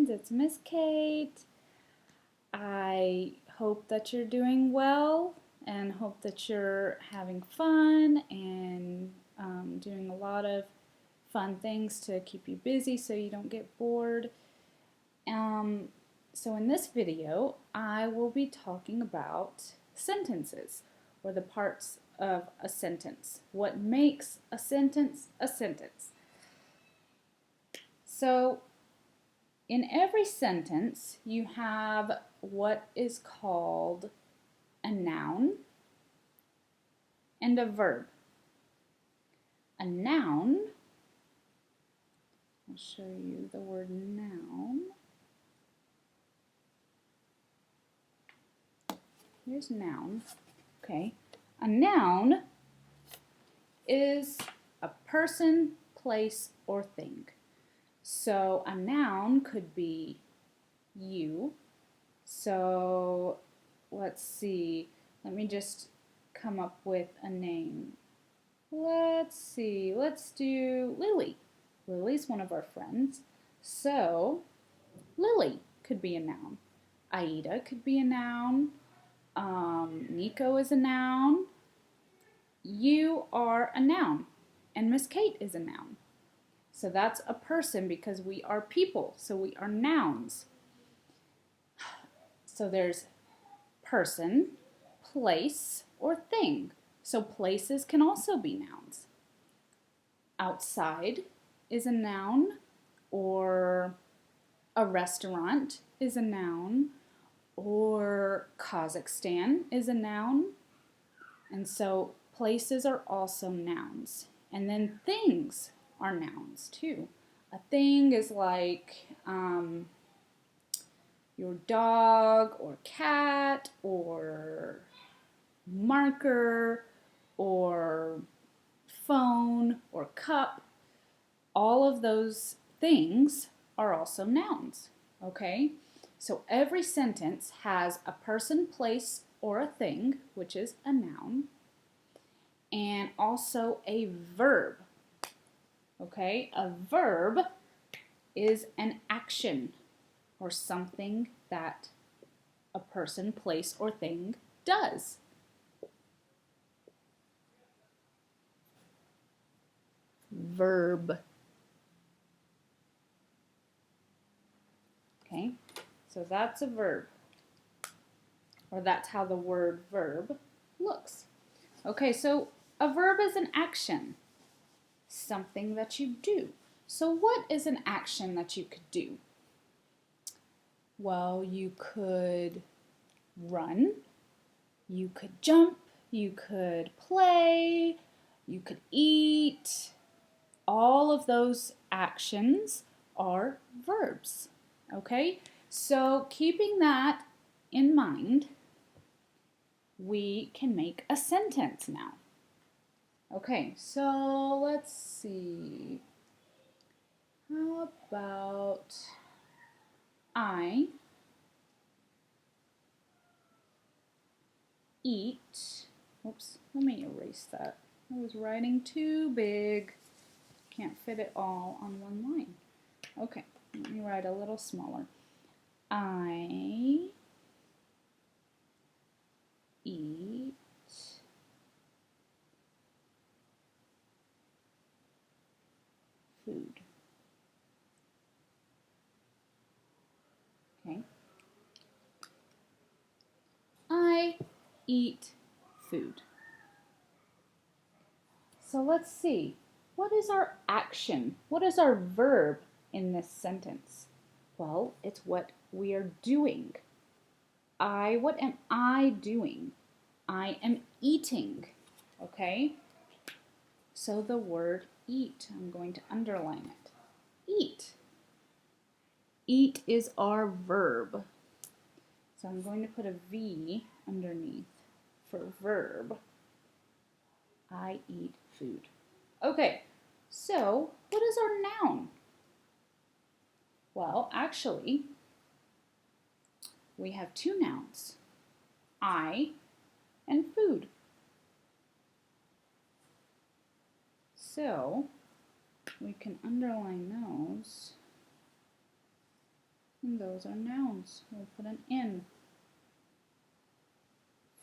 friends, it's Miss Kate. I hope that you're doing well and hope that you're having fun and doing a lot of fun things to keep you busy so you don't get bored. So in this video, I will be talking about sentences, or the parts of a sentence. What makes a sentence a sentence? So in every sentence, you have what is called a noun and a verb. A noun, I'll show you the word noun. Here's noun, okay. A noun is a person, place, or thing. So a noun could be you. So let's see, let me just come up with a name. Let's see, let's do Lily. Lily's one of our friends. So Lily could be a noun. Aida could be a noun. Nico is a noun. You are a noun. And Miss Kate is a noun. So that's a person because we are people. So we are nouns. So there's person, place, or thing. So places can also be nouns. Outside is a noun, or a restaurant is a noun, or Kazakhstan is a noun. And so places are also nouns. And then things are nouns too. A thing is like your dog or cat or marker or phone or cup. All of those things are also nouns, okay? So every sentence has a person, place, or a thing, which is a noun, and also a verb, okay? A verb is an action or something that a person, place, or thing does. Verb. Okay, so that's a verb, or that's how the word verb looks. Okay, so a verb is an action, something that you do. So what is an action that you could do? Well, you could run, you could jump, you could play, you could eat. All of those actions are verbs, okay? So keeping that in mind, we can make a sentence now. Okay, so let's see. How about I eat, oops, let me erase that. I was writing too big. Can't fit it all on one line. Okay, let me write a little smaller. I eat food. Okay. I eat food. So let's see. What is our action? What is our verb in this sentence? Well, it's what we are doing. What am I doing? I am eating. Okay? So the word eat, I'm going to underline it. Eat. Eat is our verb. So I'm going to put a V underneath for verb. I eat food. Okay, so what is our noun? Well, actually, we have two nouns, I and food. So we can underline those Those are nouns. We'll put an N.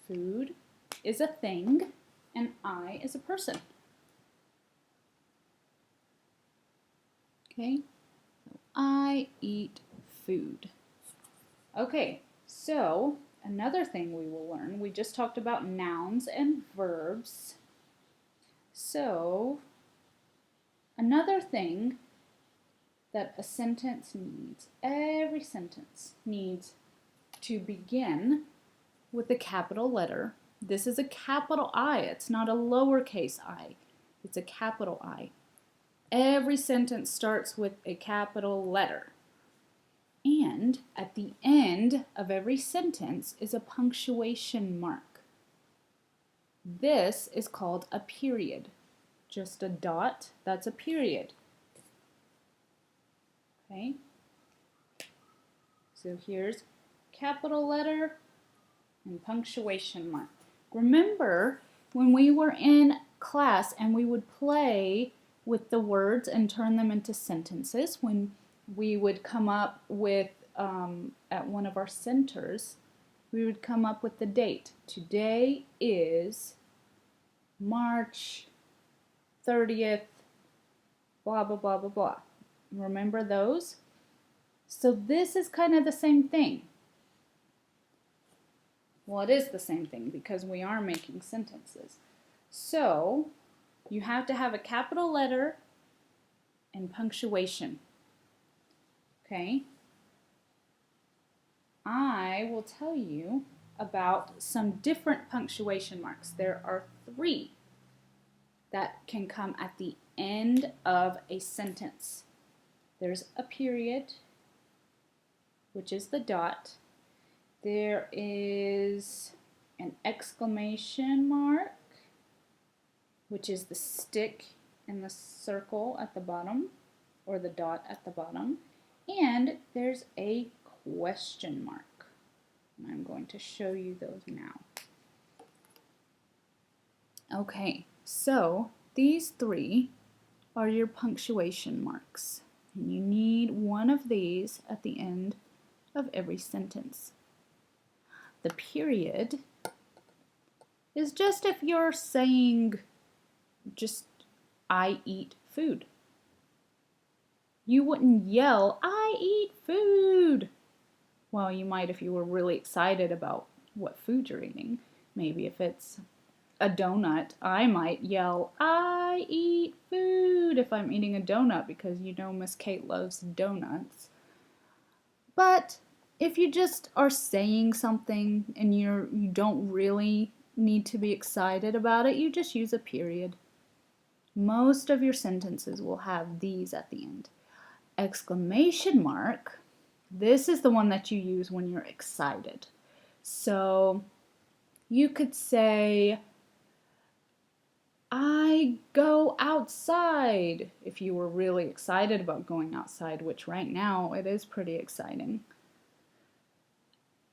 Food is a thing, and I is a person. Okay, so I eat food. Okay, so another thing we will learn, we just talked about nouns and verbs. So another thing that a sentence needs, every sentence needs to begin with a capital letter. This is a capital I, it's not a lowercase I, it's a capital I. Every sentence starts with a capital letter. And at the end of every sentence is a punctuation mark. This is called a period. Just a dot, that's a period. Okay? So here's capital letter and punctuation mark. Remember when we were in class and we would play with the words and turn them into sentences, when we would come up with, at one of our centers, we would come up with the date. Today is March 30th, blah, blah, blah, blah, blah. Remember those? So this is kind of the same thing. Well, it is the same thing because we are making sentences. So you have to have a capital letter and punctuation. Okay? I will tell you about some different punctuation marks. There are 3 that can come at the end of a sentence. There's a period, which is the dot. There is an exclamation mark, which is the stick in the circle at the bottom, or the dot at the bottom. And there's a question mark. And I'm going to show you those now. Okay, so these 3 are your punctuation marks. And you need one of these at the end of every sentence. The period is just if you're saying just I eat food. You wouldn't yell, I eat food. Well, you might if you were really excited about what food you're eating. Maybe if it's a donut, I might yell, I eat food if I'm eating a donut because you know Miss Kate loves donuts. But if you just are saying something and you don't really need to be excited about it, you just use a period. Most of your sentences will have these at the end. Exclamation mark, this is the one that you use when you're excited. So you could say, I go outside, if you were really excited about going outside, which right now it is pretty exciting.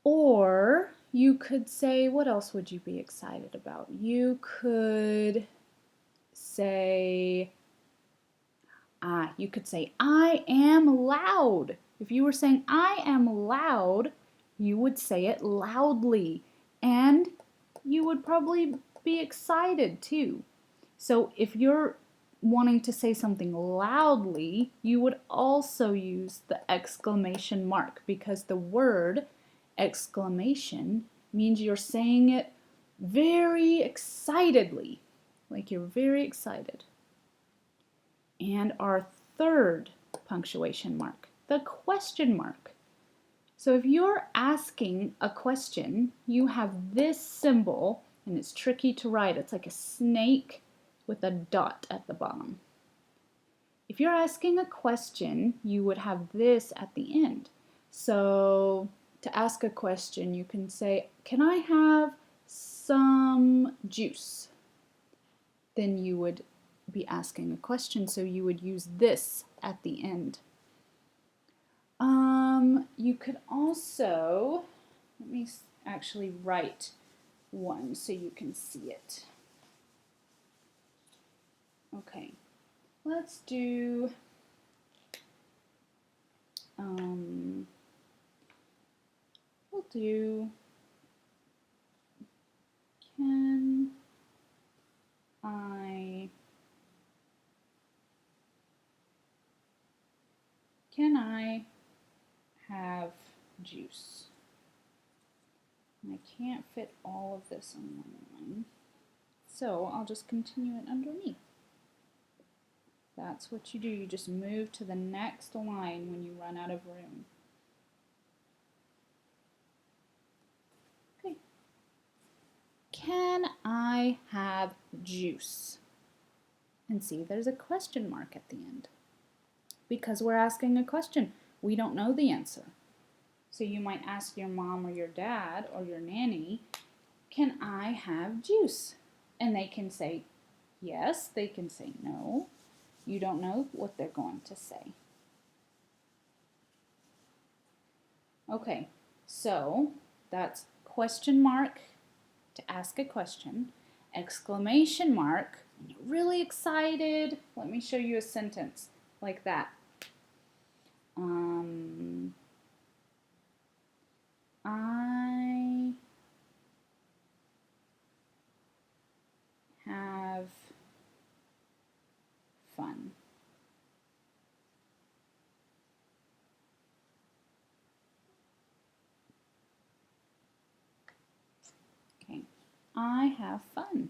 Or you could say, what else would you be excited about? You could say, I am loud. If you were saying, I am loud, you would say it loudly. And you would probably be excited too. So if you're wanting to say something loudly, you would also use the exclamation mark because the word exclamation means you're saying it very excitedly, like you're very excited. And our third punctuation mark, the question mark. So if you're asking a question, you have this symbol, and it's tricky to write. It's like a snake with a dot at the bottom. If you're asking a question, you would have this at the end. So to ask a question, you can say, can I have some juice? Then you would be asking a question, so you would use this at the end. You could also, let me actually write one so you can see it. Okay, let's do do can I have juice? And I can't fit all of this on one line, so I'll just continue it underneath. That's what you do. You just move to the next line when you run out of room. Okay. Can I have juice? And see, there's a question mark at the end, because we're asking a question. We don't know the answer. So you might ask your mom or your dad or your nanny, can I have juice? And they can say yes, they can say no. You don't know what they're going to say. Okay, so that's question mark to ask a question, exclamation mark, when you're really excited. Let me show you a sentence like that. I have fun. Okay, I have fun.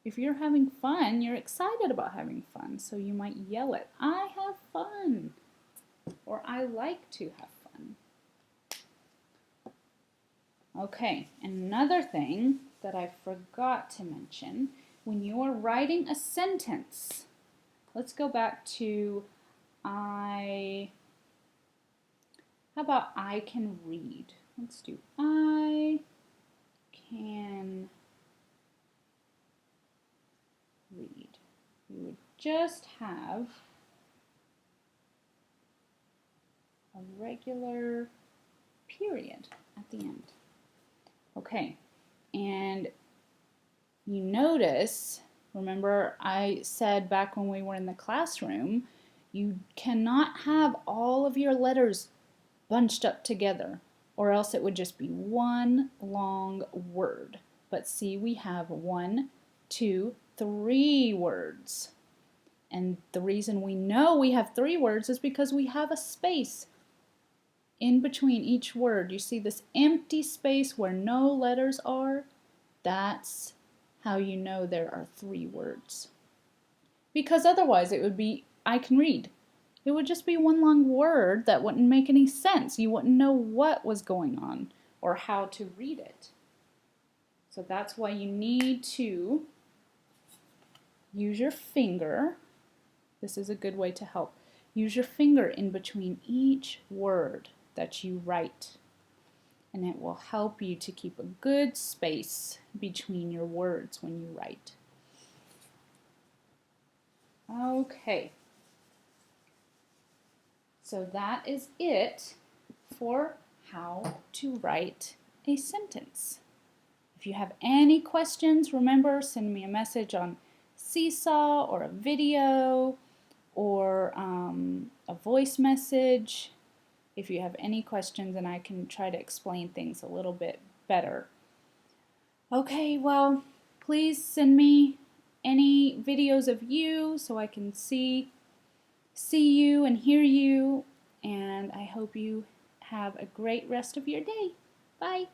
If you're having fun, you're excited about having fun, so you might yell it, I have fun, or I like to have fun. Okay, another thing that I forgot to mention, when you are writing a sentence, let's go back to how about I can read? Let's do I can read. You would just have a regular period at the end. Okay, and you notice, remember I said back when we were in the classroom, you cannot have all of your letters bunched up together, or else it would just be one long word. But see, we have 1, 2, 3 words. And the reason we know we have 3 words is because we have a space in between each word. You see this empty space where no letters are? That's how you know there are 3 words. Because otherwise it would be, I can read. It would just be one long word that wouldn't make any sense. You wouldn't know what was going on or how to read it. So that's why you need to use your finger. This is a good way to help. Use your finger in between each word that you write, and it will help you to keep a good space between your words when you write. Okay, so that is it for how to write a sentence. If you have any questions, remember, send me a message on Seesaw or a video or a voice message if you have any questions, and I can try to explain things a little bit better. Okay, well, please send me any videos of you so I can see you and hear you, and I hope you have a great rest of your day. Bye.